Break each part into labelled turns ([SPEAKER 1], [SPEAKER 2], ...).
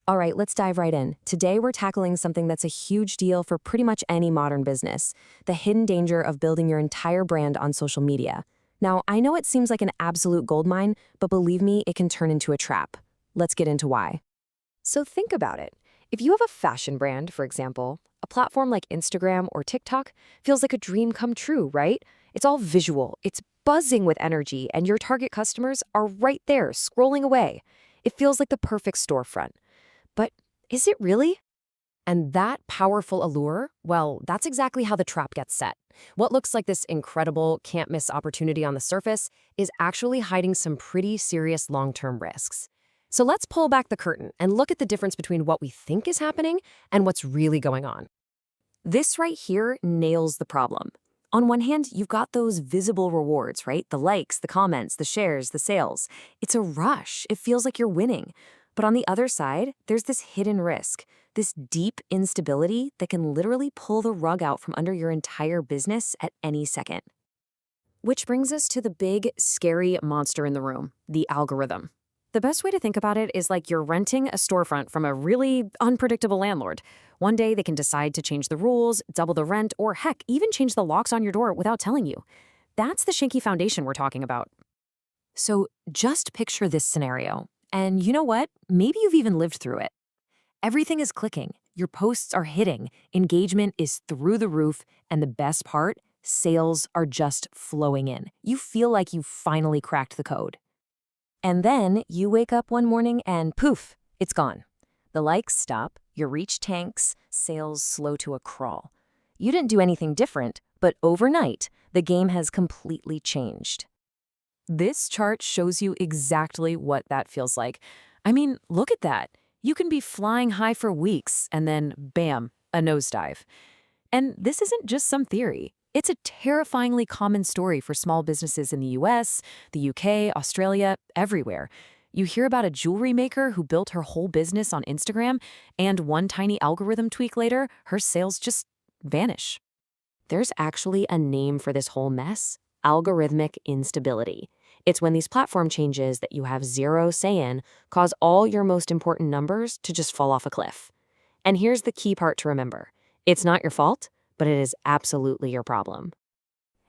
[SPEAKER 1] All right, let's dive right in. Today, we're tackling something that's a huge deal for pretty much any modern business: the hidden danger of building your entire brand on social media. Now, I know it seems like an absolute goldmine, but believe me, it can turn into a trap. Let's get into why. So think about it. If you have a fashion brand, for example, a platform like Instagram or TikTok feels like a dream come true, right? It's all visual, it's buzzing with energy, and your target customers are right there scrolling away. It feels like the perfect storefront. But is it really? And that powerful allure, well, that's exactly how the trap gets set. What looks like this incredible, can't miss opportunity on the surface is actually hiding some pretty serious long term risks. So let's pull back the curtain and look at the difference between what we think is happening and what's really going on. This right here nails the problem. On one hand, you've got those visible rewards, right? The likes, the comments, the shares, the sales. It's a rush. It feels like you're winning. But on the other side, there's this hidden risk, this deep instability that can literally pull the rug out from under your entire business at any second. Which brings us to the big, scary monster in the room, the algorithm. The best way to think about it is like you're renting a storefront from a really unpredictable landlord. One day they can decide to change the rules, double the rent, or heck, even change the locks on your door without telling you. That's the shaky foundation we're talking about. So just picture this scenario. And you know what? Maybe you've even lived through it. Everything is clicking, your posts are hitting, engagement is through the roof, and the best part, sales are just flowing in. You feel like you've finally cracked the code. And then you wake up one morning and poof, it's gone. The likes stop, your reach tanks, sales slow to a crawl. You didn't do anything different, but overnight, the game has completely changed. This chart shows you exactly what that feels like. I mean, look at that. You can be flying high for weeks and then, bam, a nosedive. And this isn't just some theory. It's a terrifyingly common story for small businesses in the US, the UK, Australia, everywhere. You hear about a jewelry maker who built her whole business on Instagram, and one tiny algorithm tweak later, her sales just vanish. There's actually a name for this whole mess: algorithmic instability. It's when these platform changes that you have zero say in cause all your most important numbers to just fall off a cliff. And here's the key part to remember: it's not your fault, but it is absolutely your problem.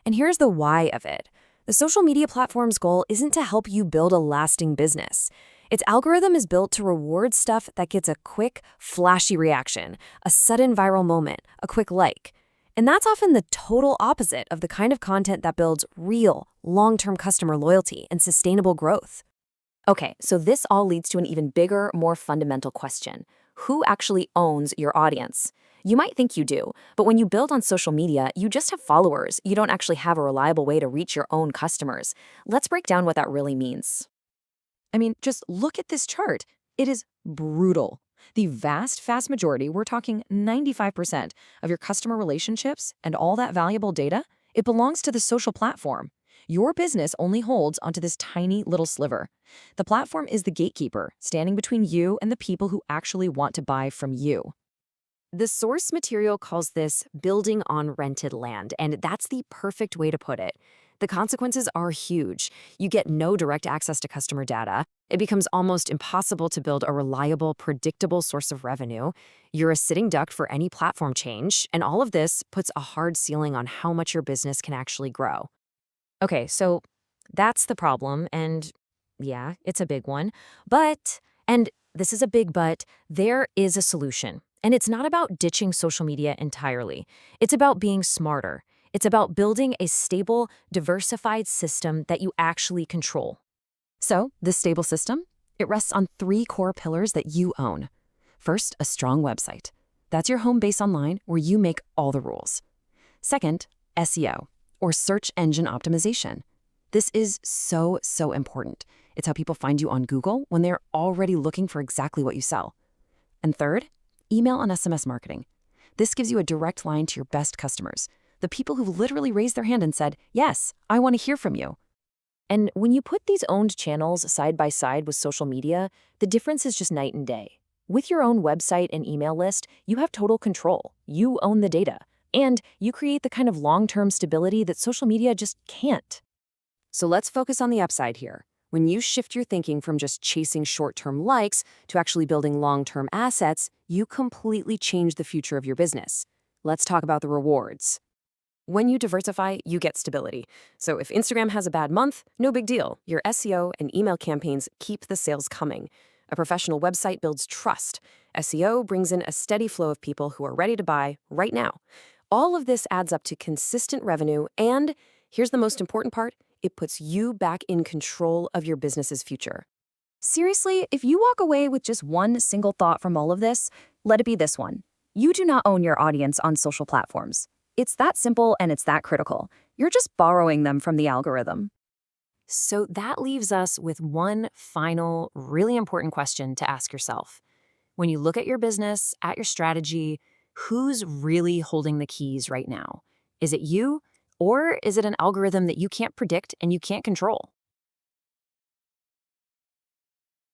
[SPEAKER 1] And here's the why of it. The social media platform's goal isn't to help you build a lasting business. Its algorithm is built to reward stuff that gets a quick, flashy reaction, a sudden viral moment, a quick like. And that's often the total opposite of the kind of content that builds real, long-term customer loyalty and sustainable growth. Okay, so this all leads to an even bigger, more fundamental question. Who actually owns your audience? You might think you do, but when you build on social media, you just have followers. You don't actually have a reliable way to reach your own customers. Let's break down what that really means. I mean, just look at this chart. It is brutal. The vast majority, we're talking 95% of your customer relationships and all that valuable data, it belongs to the social platform. Your business only holds onto this tiny little sliver. The platform is the gatekeeper, standing between you and the people who actually want to buy from you. The source material calls this building on rented land, and that's the perfect way to put it. The consequences are huge. You get no direct access to customer data. It becomes almost impossible to build a reliable, predictable source of revenue. You're a sitting duck for any platform change, and all of this puts a hard ceiling on how much your business can actually grow. Okay, so that's the problem, and yeah, it's a big one. But, and this is a big but, there is a solution. And it's not about ditching social media entirely. It's about being smarter. It's about building a stable, diversified system that you actually control. So, this stable system, it rests on three core pillars that you own. First, a strong website. That's your home base online where you make all the rules. Second, SEO, or search engine optimization. This is so important. It's how people find you on Google when they're already looking for exactly what you sell. And third, email and SMS marketing. This gives you a direct line to your best customers, the people who've literally raised their hand and said, yes, I want to hear from you. And when you put these owned channels side by side with social media, the difference is just night and day. With your own website and email list, you have total control. You own the data. And you create the kind of long-term stability that social media just can't. So let's focus on the upside here. When you shift your thinking from just chasing short-term likes to actually building long-term assets, you completely change the future of your business. Let's talk about the rewards. When you diversify, you get stability. So if Instagram has a bad month, no big deal. Your SEO and email campaigns keep the sales coming. A professional website builds trust. SEO brings in a steady flow of people who are ready to buy right now. All of this adds up to consistent revenue, and here's the most important part, it puts you back in control of your business's future.
[SPEAKER 2] Seriously, if you walk away with just one single thought from all of this, let it be this one. You do not own your audience on social platforms. It's that simple and it's that critical. You're just borrowing them from the algorithm.
[SPEAKER 1] So that leaves us with one final, really important question to ask yourself. When you look at your business, at your strategy, who's really holding the keys right now? Is it you, or is it an algorithm that you can't predict and you can't control?